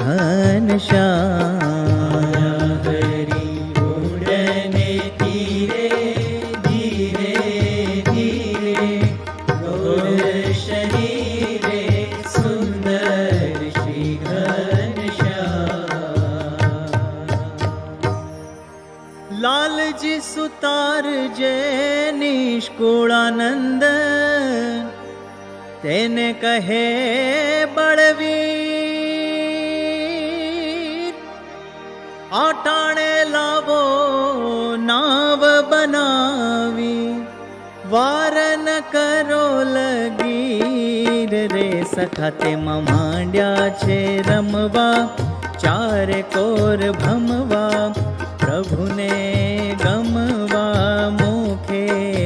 ઘનશ્યામ હરી ઉડને ધીરે ધીરે ધીરે ગોર શરીરે સુંદર શ્રી ઘનશ્યામ લાલજી સુતાર જે નિષ્કુળાનંદ તેને કહે બળવીર આટાણે લાવો નાવ બનાવી વાર ન કરો લગીર રે સખા તેમાં માંડ્યા છે રમવા ચારે કોર ભમવા પ્રભુને ગમવા